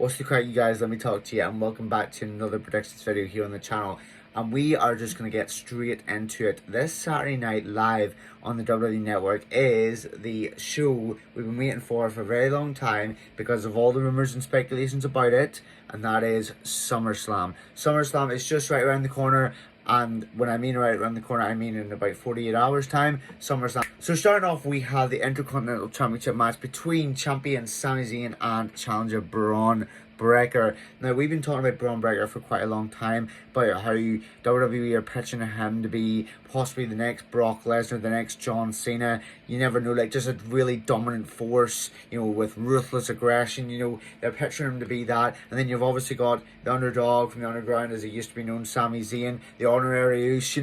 What's the crack, you guys? Let me talk to you, and welcome back to another predictions video here on the channel. And we are just going to get straight into it. This Saturday night live on the WWE Network is the show we've been waiting for a very long time because of all the rumours and speculations about it, and that is Summerslam. Summerslam is just right around the corner. And when I mean right around the corner, I mean in about 48 hours time, SummerSlam. So starting off, we have the Intercontinental Championship match between champion Sami Zayn and challenger Braun Breaker. Now, we've been talking about Braun Breaker for quite a long time, about how WWE are pitching him to be possibly the next Brock Lesnar, the next John Cena. You never know, like just a really dominant force, with ruthless aggression. They're picturing him to be that. And then you've obviously got the underdog from the underground, as he used to be known, Sami Zayn, the honorary Uce,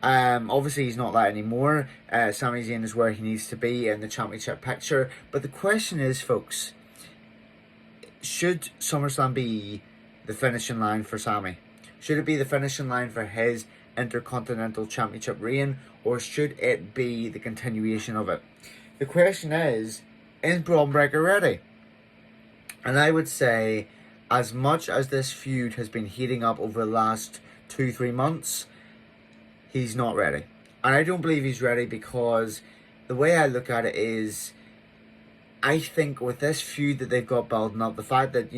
obviously he's not that anymore. Sami Zayn is where he needs to be in the championship picture. But the question is, folks, should SummerSlam be the finishing line for Sami? Should it be the finishing line for his Intercontinental Championship reign, or should it be the continuation of it? The question is Braun Breaker ready? And I would say, as much as this feud has been heating up over the last 2-3 months, he's not ready. And I don't believe he's ready because the way I look at it is, I think with this feud that they've got building up, the fact that,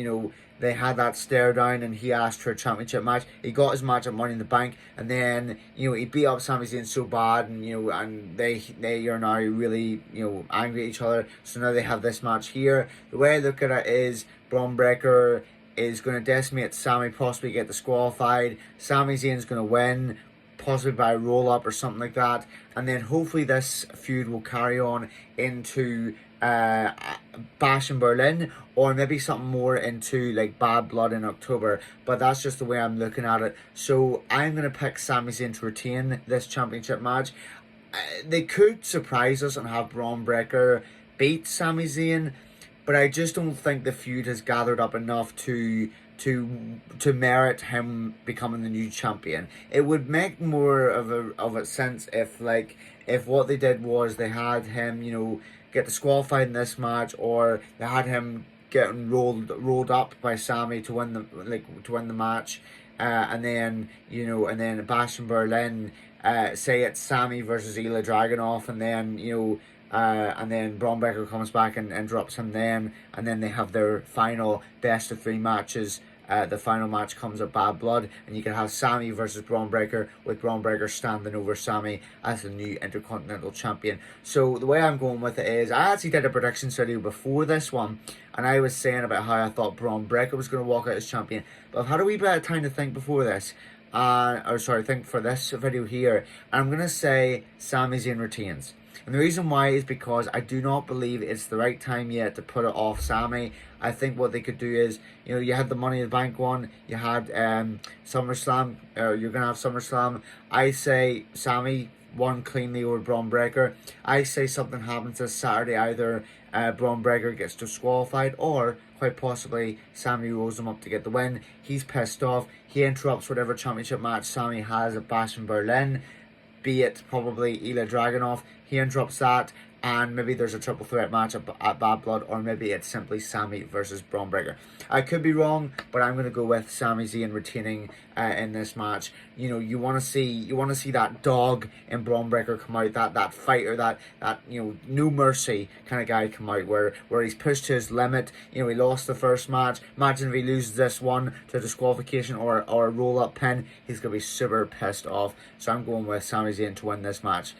they had that stare down and he asked for a championship match, he got his match at Money in the Bank, and then, he beat up Sami Zayn so bad, and, and they are now really, angry at each other, so now they have this match here. The way I look at it is, Braun Breaker is going to decimate Sami, possibly get disqualified. Sami Zayn's going to win, possibly by a roll-up or something like that, and then hopefully this feud will carry on into Bash in Berlin, or maybe something more into like Bad Blood in October. But that's just the way I'm looking at it. So I'm going to pick Sami Zayn to retain this championship match. They could surprise us and have Braun Breaker beat Sami Zayn, but I just don't think the feud has gathered up enough to merit him becoming the new champion. It would make more of a sense if what they did was they had him, get disqualified in this match, or they had him getting rolled up by Sami to win the match, and then Bash in Berlin, say it's Sami versus Ilya Dragunov, and then Braun Breaker comes back and drops him then, and then they have their final best of 3 matches. The final match comes at Bad Blood, and you can have Sami versus Braun Breaker, with Braun Breaker standing over Sami as the new Intercontinental Champion. So the way I'm going with it is, I actually did a prediction video before this one, and I was saying about how I thought Braun Breaker was going to walk out as champion. But I've had a wee bit of time to think before this, think for this video here, and I'm going to say Sami Zayn retains. And the reason why is because I do not believe it's the right time yet to put it off Sami. I think what they could do is, you had the Money in the Bank one, you had SummerSlam, you're going to have SummerSlam. I say Sami won cleanly over Braun Breaker. I say something happens this Saturday, either Braun Breaker gets disqualified, or quite possibly Sami rolls him up to get the win. He's pissed off. He interrupts whatever championship match Sami has at Bash in Berlin, be it probably Ilya Dragunov. He interrupts that, and maybe there's a triple threat match at Bad Blood, or maybe it's simply Sami versus Braun Breaker. I could be wrong, but I'm going to go with Sami Zayn retaining in this match. You want to see that dog in Braun Breaker come out, that fighter, that no mercy kind of guy come out, where he's pushed to his limit. He lost the first match. Imagine if he loses this one to disqualification or a roll up pin. He's going to be super pissed off. So I'm going with Sami Zayn to win this match.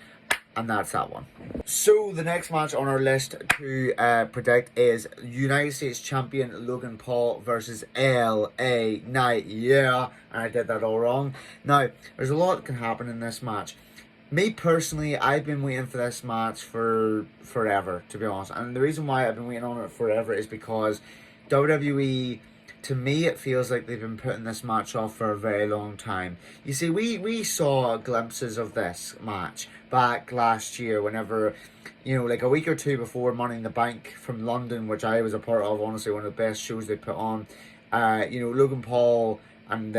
And that's that one. So the next match on our list to predict is United States Champion Logan Paul versus LA Knight. Yeah, and I did that all wrong. Now, there's a lot that can happen in this match. Me personally, I've been waiting for this match for forever, to be honest. And the reason why I've been waiting on it forever is because WWE, to me, it feels like they've been putting this match off for a very long time. You see, we saw glimpses of this match back last year, whenever, like a week or two before Money in the Bank from London, which I was a part of, honestly, one of the best shows they put on. Logan Paul and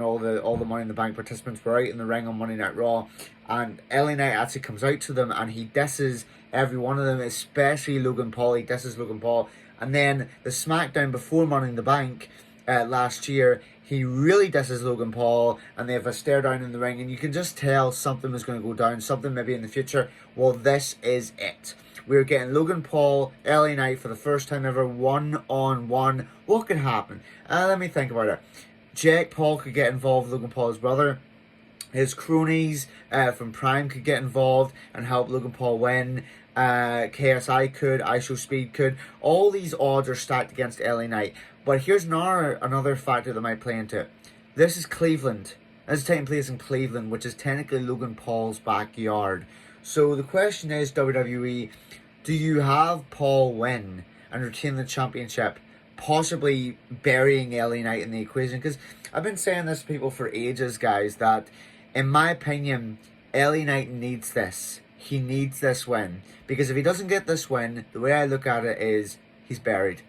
all the Money in the Bank participants were out in the ring on Monday Night Raw, and LA Knight actually comes out to them and he disses every one of them, especially Logan Paul. He disses Logan Paul, And then the SmackDown before Money in the Bank last year, he really disses Logan Paul, and they have a stare down in the ring, and you can just tell something was going to go down, something maybe in the future. Well, this is it. We're getting Logan Paul, LA Knight for the first time ever, one-on-one. What could happen? Let me think about it. Jake Paul could get involved, Logan Paul's brother. His cronies from Prime could get involved and help Logan Paul win. KSI could, IShowSpeed could. All these odds are stacked against LA Knight. But here's another factor that might play into it. This is Cleveland. This is taking place in Cleveland, which is technically Logan Paul's backyard. So the question is, WWE, do you have Paul win and retain the championship, possibly burying LA Knight in the equation? Because I've been saying this to people for ages, guys, that in my opinion, LA Knight needs this. He needs this win. Because if he doesn't get this win, the way I look at it is he's buried.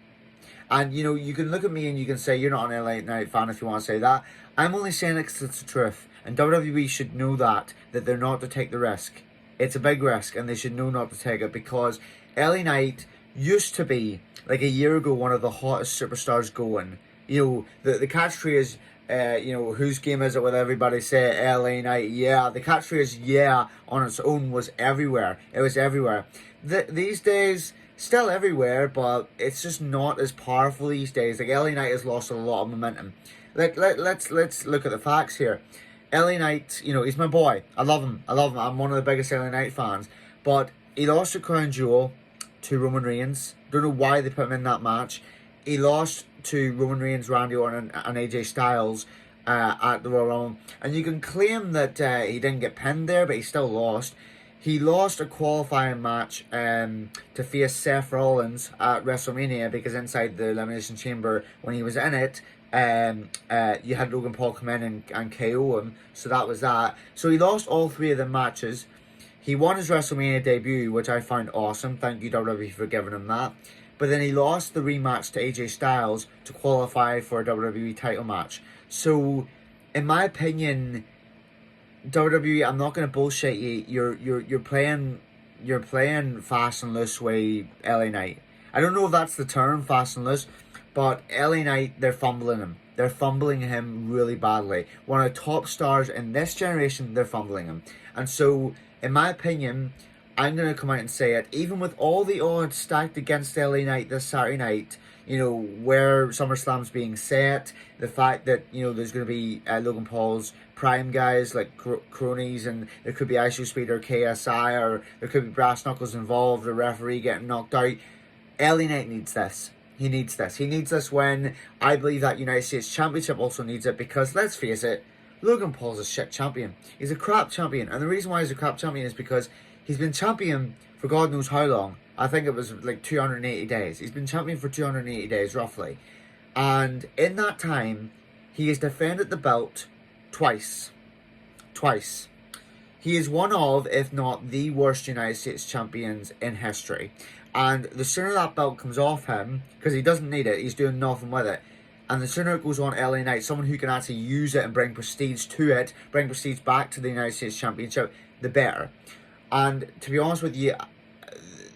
And, you know, you can look at me and you can say you're not an LA Knight fan if you want to say that. I'm only saying it because it's the truth. And WWE should know that they're not to take the risk. It's a big risk and they should know not to take it, because LA Knight used to be, like a year ago, one of the hottest superstars going. You know, the catchphrase, you know, whose game is it with everybody say LA Knight, yeah. The catchphrase, yeah, on its own was everywhere. It was everywhere. These days, still everywhere, but it's just not as powerful these days. Like, LA Knight has lost a lot of momentum. Like, let's look at the facts here. LA Knight, you know, he's my boy. I love him. I'm one of the biggest LA Knight fans. But he lost the crown jewel to Roman Reigns. Don't know why they put him in that match. He lost to Roman Reigns, Randy Orton, and AJ Styles at the Royal Rumble. And you can claim that he didn't get pinned there, but he still lost. He lost a qualifying match to face Seth Rollins at WrestleMania, because inside the Elimination Chamber, when he was in it, you had Logan Paul come in and KO him. So that was that. So he lost all three of the matches. He won his WrestleMania debut, which I found awesome. Thank you, WWE, for giving him that. But then he lost the rematch to AJ Styles to qualify for a WWE title match. So, in my opinion, WWE, I'm not gonna bullshit you. You're playing fast and loose way, LA Knight. I don't know if that's the term, fast and loose, but LA Knight, they're fumbling him. They're fumbling him really badly. One of the top stars in this generation, they're fumbling him. And so, in my opinion, I'm going to come out and say it, even with all the odds stacked against LA Knight this Saturday night, you know, where SummerSlam's being set, the fact that, you know, there's going to be Logan Paul's Prime guys like cronies, and there could be IShowSpeed or KSI, or there could be brass knuckles involved, the referee getting knocked out. LA Knight needs this. He needs this. He needs this win. I believe that United States Championship also needs it, because, let's face it, Logan Paul's a shit champion. He's a crap champion. And the reason why he's a crap champion is because he's been champion for God knows how long. I think it was like 280 days. He's been champion for 280 days, roughly. And in that time, he has defended the belt twice. Twice. He is one of, if not the worst United States champions in history. And the sooner that belt comes off him, because he doesn't need it, he's doing nothing with it, and the sooner it goes on LA Knight, someone who can actually use it and bring prestige to it, bring prestige back to the United States Championship, the better. And to be honest with you,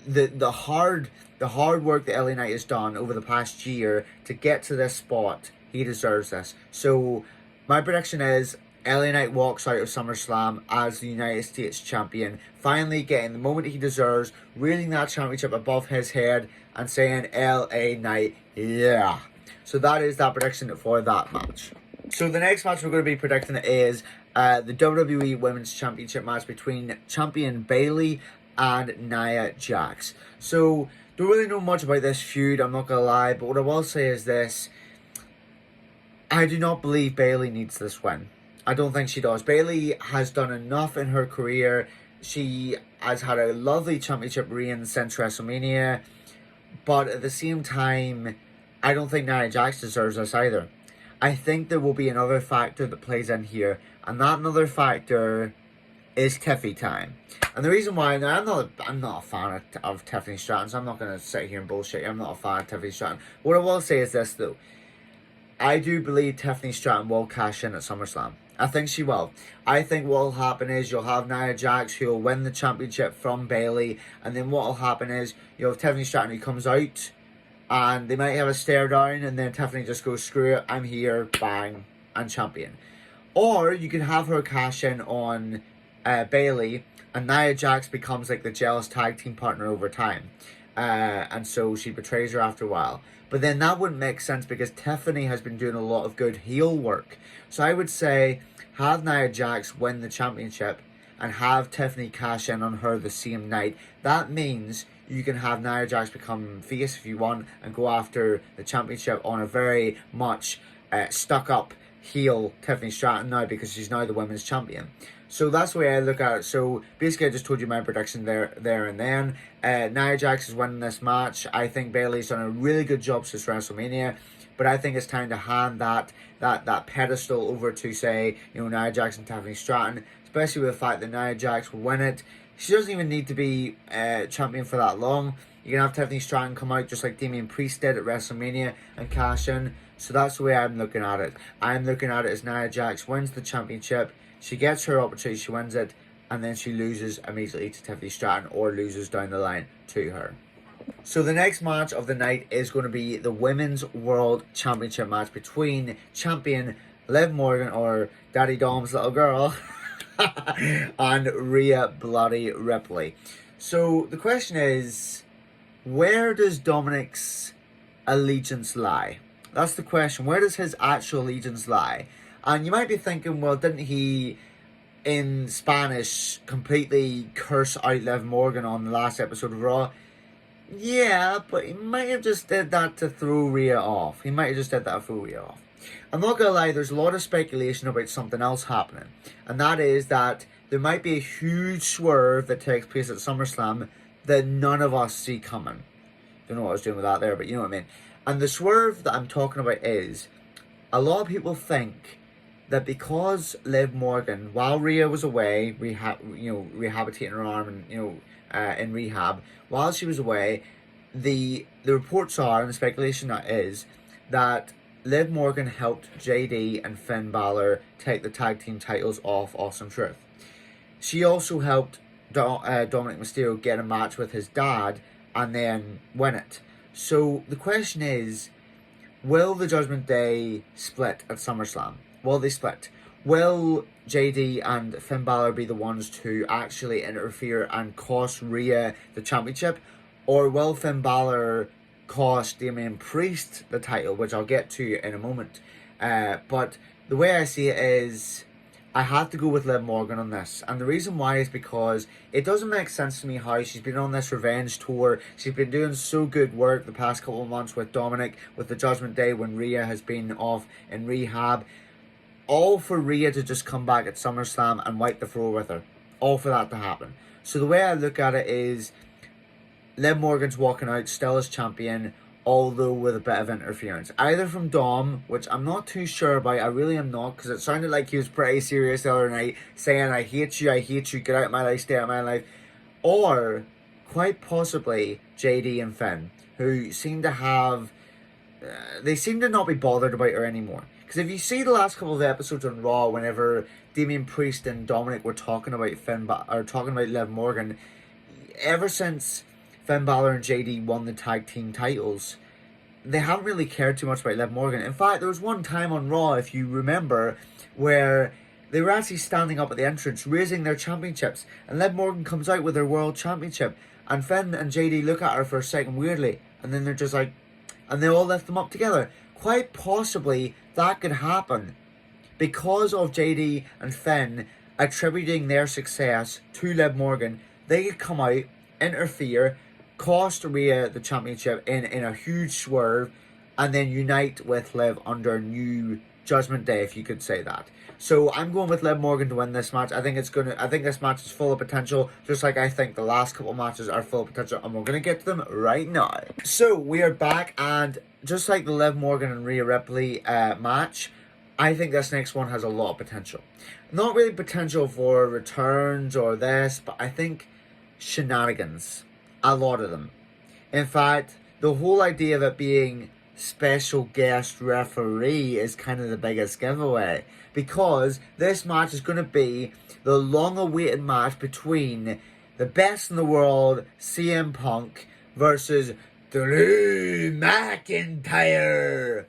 the hard work that LA Knight has done over the past year to get to this spot, he deserves this. So my prediction is LA Knight walks out of SummerSlam as the United States Champion, finally getting the moment he deserves, raising that championship above his head and saying, LA Knight, yeah. So that is that prediction for that match. So the next match we're going to be predicting is the WWE Women's Championship match between champion Bayley and Nia Jax. So, don't really know much about this feud, I'm not going to lie, but what I will say is this. I do not believe Bayley needs this win. I don't think she does. Bayley has done enough in her career. She has had a lovely championship reign since WrestleMania. But at the same time, I don't think Nia Jax deserves this either. I think there will be another factor that plays in here. And that another factor is Tiffy time. And the reason why, now I'm not a fan of Tiffany Stratton, so I'm not going to sit here and bullshit. I'm not a fan of Tiffany Stratton. What I will say is this though. I do believe Tiffany Stratton will cash in at SummerSlam. I think she will. I think what will happen is you'll have Nia Jax who will win the championship from Bayley, and then what will happen is you'll have Tiffany Stratton who comes out and they might have a stare down, and then Tiffany just goes, screw it, I'm here, bang, and champion. Or you could have her cash in on Bailey, and Nia Jax becomes like the jealous tag team partner over time. And so she betrays her after a while. But then that wouldn't make sense because Tiffany has been doing a lot of good heel work. So I would say have Nia Jax win the championship and have Tiffany cash in on her the same night. That means you can have Nia Jax become face if you want and go after the championship on a very much stuck up heel Tiffany Stratton now because she's now the women's champion. So that's the way I look at it. So basically I just told you my prediction there and then. Nia Jax is winning this match. I think Bayley's done a really good job since WrestleMania. But I think it's time to hand that pedestal over to, say, Nia Jax and Tiffany Stratton. Especially with the fact that Nia Jax will win it. She doesn't even need to be champion for that long. You can have Tiffany Stratton come out just like Damian Priest did at WrestleMania and cash in. So that's the way I'm looking at it. I'm looking at it as Nia Jax wins the championship. She gets her opportunity, she wins it, and then she loses immediately to Tiffany Stratton or loses down the line to her. So the next match of the night is going to be the Women's World Championship match between champion Liv Morgan, or Daddy Dom's little girl, and Rhea Bloody Ripley. So the question is, where does Dominic's allegiance lie? That's the question. Where does his actual allegiance lie? And you might be thinking, well, didn't he, in Spanish, completely curse out Liv Morgan on the last episode of Raw? Yeah, but he might have just did that to throw Rhea off. I'm not gonna lie, there's a lot of speculation about something else happening. And that is that there might be a huge swerve that takes place at SummerSlam that none of us see coming. Don't know what I was doing with that there, but you know what I mean. And the swerve that I'm talking about is, a lot of people think that because Liv Morgan, while Rhea was away, rehabilitating her arm and in rehab, while she was away, the reports are, and the speculation that is, that Liv Morgan helped JD and Finn Balor take the tag team titles off Awesome Truth. She also helped Dominic Mysterio get a match with his dad and then win it. So the question is, will the Judgment Day split at SummerSlam? Will they split? Will JD and Finn Balor be the ones to actually interfere and cost Rhea the championship? Or will Finn Balor cost Damian Priest the title, which I'll get to in a moment? But the way I see it is, I have to go with Liv Morgan on this. And the reason why is because it doesn't make sense to me how she's been on this revenge tour. She's been doing so good work the past couple of months with Dominic, with the Judgment Day when Rhea has been off in rehab. All for Rhea to just come back at SummerSlam and wipe the floor with her. All for that to happen. So the way I look at it is, Liv Morgan's walking out still as champion, although with a bit of interference. Either from Dom, which I'm not too sure about, I really am not, because it sounded like he was pretty serious the other night, saying, I hate you, get out of my life, stay out of my life. Or, quite possibly, JD and Finn, who seem to have, they seem to not be bothered about her anymore. Because if you see the last couple of episodes on Raw, whenever Damian Priest and Dominic were talking about talking about Liv Morgan, ever since Finn Balor and JD won the tag team titles, they haven't really cared too much about Liv Morgan. In fact, there was one time on Raw, if you remember, where they were actually standing up at the entrance, raising their championships, and Liv Morgan comes out with her world championship, and Finn and JD look at her for a second weirdly, and then they're just like, and they all lift them up together. Quite possibly that could happen because of JD and Finn attributing their success to Liv Morgan. They could come out, interfere, cost Rhea the championship in a huge swerve, and then unite with Liv under new Judgment Day, if you could say that. So I'm going with Liv Morgan to win this match. I think this match is full of potential, just like I think the last couple of matches are full of potential, and we're gonna get to them right now. So we are back, and just like the Liv Morgan and Rhea Ripley match, I think this next one has a lot of potential. Not really potential for returns or this, but I think shenanigans. A lot of them. In fact, the whole idea of it being special guest referee is kind of the biggest giveaway, because this match is going to be the long-awaited match between the best in the world, CM Punk, versus Drew McIntyre.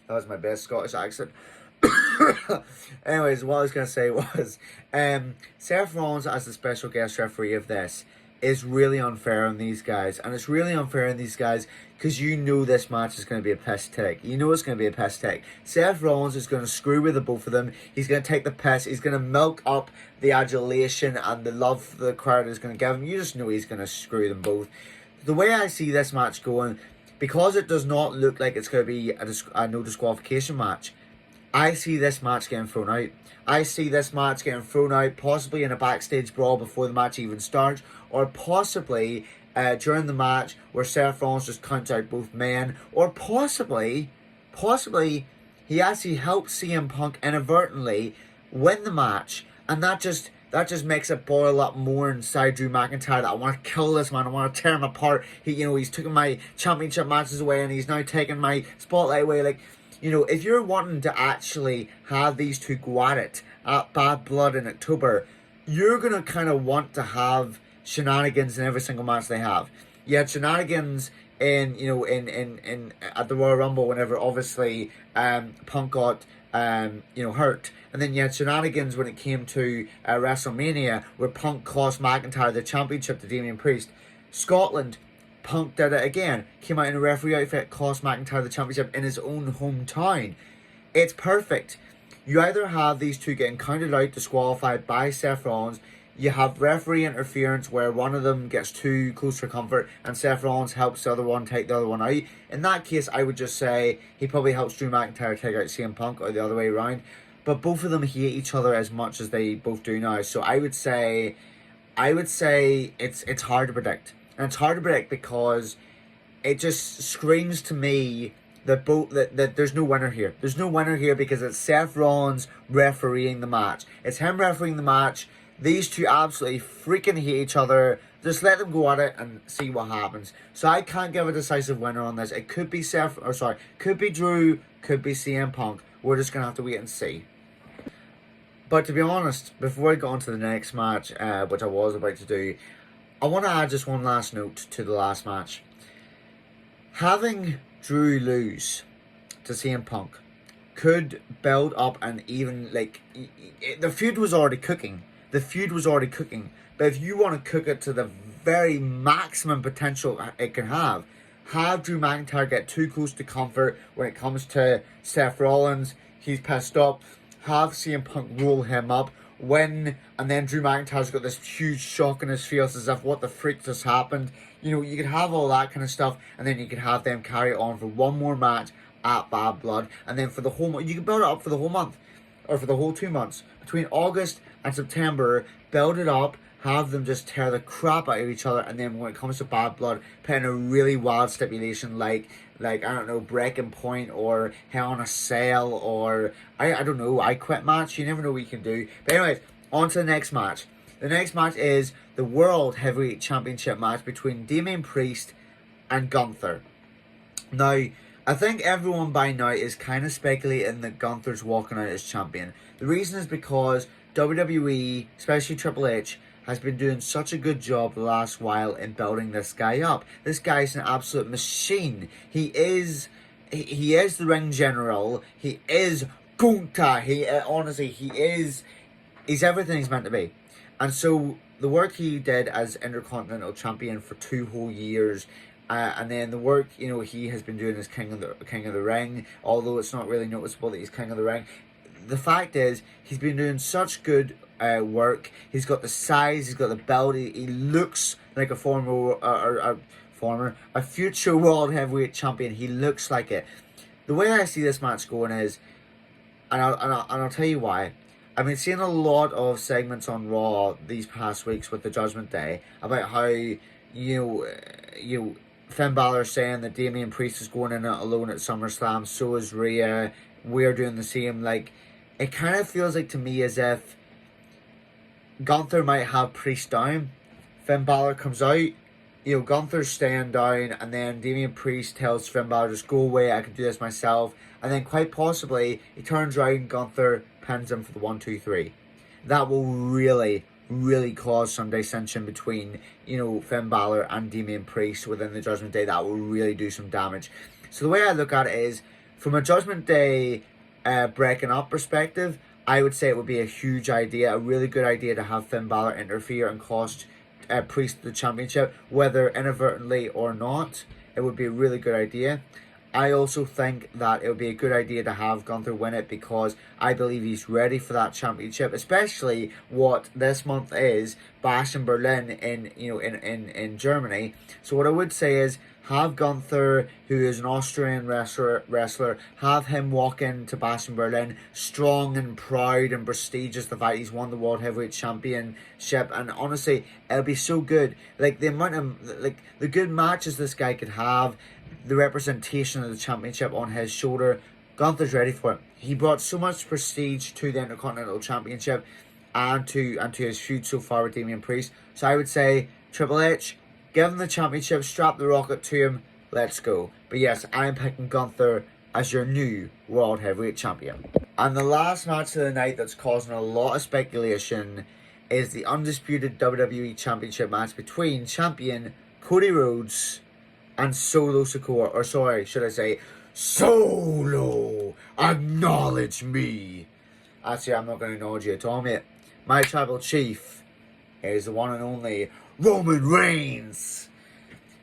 That was my best Scottish accent. Anyways, what I was going to say was, Seth Rollins as the special guest referee of this is really unfair on these guys. And it's really unfair on these guys because you know this match is going to be a piss take. You know it's going to be a piss take. Seth Rollins is going to screw with the both of them. He's going to take the piss. He's going to milk up the adulation and the love the crowd is going to give him. You just know he's going to screw them both. The way I see this match going, because it does not look like it's going to be a no disqualification match, I see this match getting thrown out. I see this match getting thrown out, possibly in a backstage brawl before the match even starts, or possibly during the match where Seth Rollins just counts out both men, or possibly he actually helps CM Punk inadvertently win the match, and that just makes it boil up more inside Drew McIntyre that I want to kill this man, I want to tear him apart. He's taken my championship matches away and he's now taking my spotlight away. Like, if you're wanting to actually have these two go at it at Bad Blood in October, you're going to kind of want to have shenanigans in every single match they have. You had shenanigans in at the Royal Rumble whenever obviously Punk got hurt. And then you had shenanigans when it came to WrestleMania where Punk cost McIntyre the championship to Damian Priest. Scotland, Punk did it again. Came out in a referee outfit, cost McIntyre the championship in his own hometown. It's perfect. You either have these two getting counted out, disqualified by Seth Rollins. You have referee interference where one of them gets too close for comfort and Seth Rollins helps the other one take the other one out. In that case, I would just say he probably helps Drew McIntyre take out CM Punk or the other way around. But both of them hate each other as much as they both do now. So I would say it's hard to predict. And it's hard to predict because it just screams to me that there's no winner here. There's no winner here because it's Seth Rollins refereeing the match. It's him refereeing the match. These two absolutely freaking hate each other. Just let them go at it and see what happens. So I can't give a decisive winner on this. It could be could be Drew, could be CM Punk. We're just going to have to wait and see. But to be honest, before I go on to the next match, which I was about to do, I want to add just one last note to the last match. Having Drew lose to CM Punk could build up and even, the feud was already cooking. But if you want to cook it to the very maximum potential it can have Drew McIntyre get too close to comfort when it comes to Seth Rollins. He's pissed up. Have CM Punk roll him up, win, and then Drew McIntyre's got this huge shock in his face as if what the freak just happened. You could have all that kind of stuff, and then you could have them carry it on for one more match at Bad Blood, and then for the whole month, you can build it up for the whole month, or for the whole 2 months. Between August and September, build it up, have them just tear the crap out of each other, and then when it comes to Bad Blood, put in a really wild stipulation like I don't know, Breaking Point or Hell in a Cell or I don't know, I Quit match. You never know what you can do. But anyways, on to the next match. The next match is the World Heavyweight Championship match between Damian Priest and Gunther. Now, I think everyone by now is kind of speculating that Gunther's walking out as champion. The reason is because WWE, especially Triple H, has been doing such a good job the last while in building this guy up. This guy's an absolute machine. He is the ring general. He is Gunther. He's everything he's meant to be. And so the work he did as Intercontinental Champion for 2 whole years, and then the work he has been doing as King of the Ring, although it's not really noticeable that he's King of the Ring. The fact is, he's been doing such good work. He's got the size, he's got the build. He looks like a future World Heavyweight Champion. He looks like it. The way I see this match going is, and I'll tell you why. I've been seeing a lot of segments on Raw these past weeks with the Judgment Day about how Finn Balor saying that Damian Priest is going in alone at SummerSlam. So is Rhea. We're doing the same. It kind of feels like to me as if Gunther might have Priest down. Finn Balor comes out. Gunther's staying down, and then Damian Priest tells Finn Balor, just go away, I can do this myself. And then quite possibly he turns around, Gunther pins him for the 1, 2, 3. That will really, really cause some dissension between, you know, Finn Balor and Damian Priest within the Judgment Day. That will really do some damage. So the way I look at it is, from a Judgment Day breaking up perspective, I would say it would be a huge idea, a really good idea to have Finn Balor interfere and cost Priest the championship, whether inadvertently or not. It would be a really good idea. I also think that it would be a good idea to have Gunther win it, because I believe he's ready for that championship, especially what this month is Bash in Berlin in Germany. So what I would say is, have Gunther, who is an Austrian wrestler, have him walk into Bash in Berlin strong and proud and prestigious, the fact he's won the World Heavyweight Championship. And honestly, it'll be so good. Like, the amount of, like, the good matches this guy could have, the representation of the championship on his shoulder. Gunther's ready for it. He brought so much prestige to the Intercontinental Championship and to his feud so far with Damian Priest. So I would say, Triple H, give him the championship, strap the rocket to him, let's go. But yes, I'm picking Gunther as your new World Heavyweight Champion. And the last match of the night that's causing a lot of speculation is the undisputed WWE Championship match between champion Cody Rhodes and Solo Sikoa, or sorry, should I say, Solo, acknowledge me. Actually, I'm not going to acknowledge you at all, mate. My tribal chief is the one and only Roman Reigns.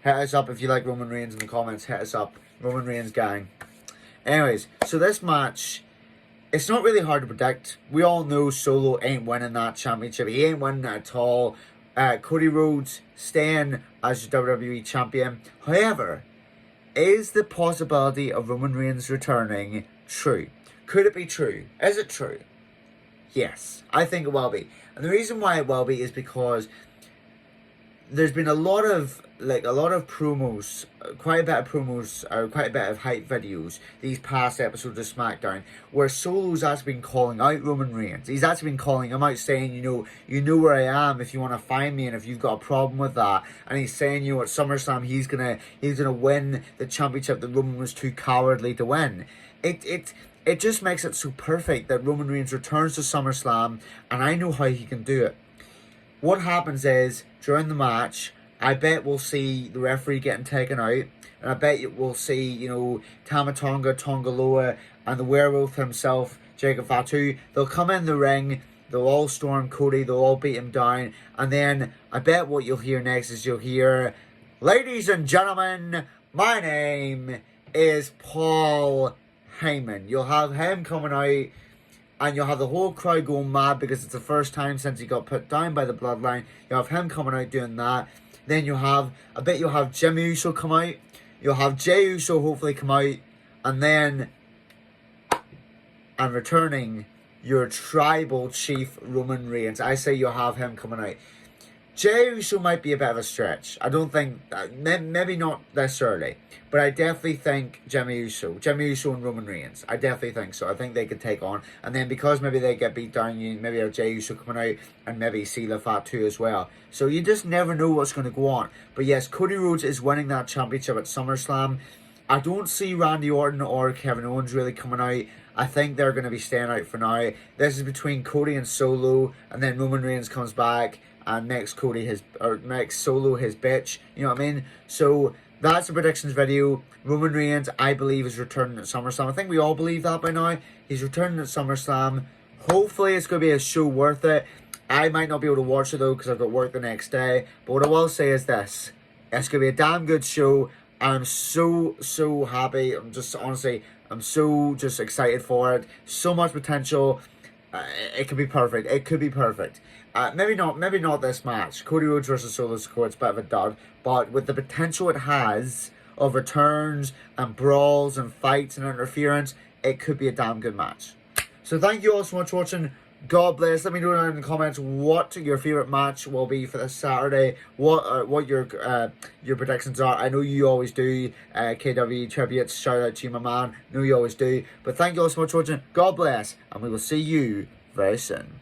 Hit us up if you like Roman Reigns in the comments. Hit us up. Roman Reigns gang. Anyways, so this match, it's not really hard to predict. We all know Solo ain't winning that championship. He ain't winning it at all. Cody Rhodes staying as the WWE Champion. However, is the possibility of Roman Reigns returning true? Could it be true? Is it true? Yes, I think it will be. And the reason why it will be is because there's been a lot of promos, quite a bit of hype videos these past episodes of SmackDown, where Solo's actually been calling out Roman Reigns. He's actually been calling him out, saying, you know where I am if you want to find me, and if you've got a problem with that. And he's saying, at SummerSlam he's gonna win the championship that Roman was too cowardly to win. It just makes it so perfect that Roman Reigns returns to SummerSlam, and I know how he can do it. What happens is, during the match, I bet we'll see the referee getting taken out, and I bet we'll see, Tama Tonga, Tongaloa, and the werewolf himself, Jacob Fatu. They'll come in the ring, they'll all storm Cody, they'll all beat him down, and then I bet what you'll hear next is you'll hear, "Ladies and gentlemen, my name is Paul Heyman." You'll have him coming out, and you'll have the whole crowd going mad because it's the first time since he got put down by the Bloodline. You'll have him coming out doing that. Then I bet you'll have Jimmy Uso come out. You'll have Jey Uso hopefully come out. And returning your tribal chief, Roman Reigns. I say you'll have him coming out. Jey Uso might be a bit of a stretch. I don't think, maybe not this early, but I definitely think Jimmy Uso and Roman Reigns. I definitely think so. I think they could take on, and then because maybe they get beat down, you maybe have Jey Uso coming out, and maybe Sela Fatu as well. So you just never know what's going to go on. But yes, Cody Rhodes is winning that championship at SummerSlam. I don't see Randy Orton or Kevin Owens really coming out. I think they're going to be staying out for now. This is between Cody and Solo, and then Roman Reigns comes back and makes Solo his bitch. You know what I mean? So that's the predictions video. Roman Reigns, I believe, is returning at SummerSlam. I think we all believe that by now. He's returning at SummerSlam. Hopefully it's going to be a show worth it. I might not be able to watch it though because I've got work the next day. But what I will say is this. It's going to be a damn good show. I'm so happy. I'm so just excited for it. So much potential. It could be perfect. It could be perfect. Maybe not this match. Cody Rhodes versus Solo Sikoa, it's a bit of a dud. But with the potential it has of returns and brawls and fights and interference, it could be a damn good match. So thank you all so much for watching. God bless. Let me know down in the comments what your favourite match will be for this Saturday. What your predictions are. I know you always do. KW Tributes, shout out to you, my man. I know you always do. But thank you all so much for watching. God bless. And we will see you very soon.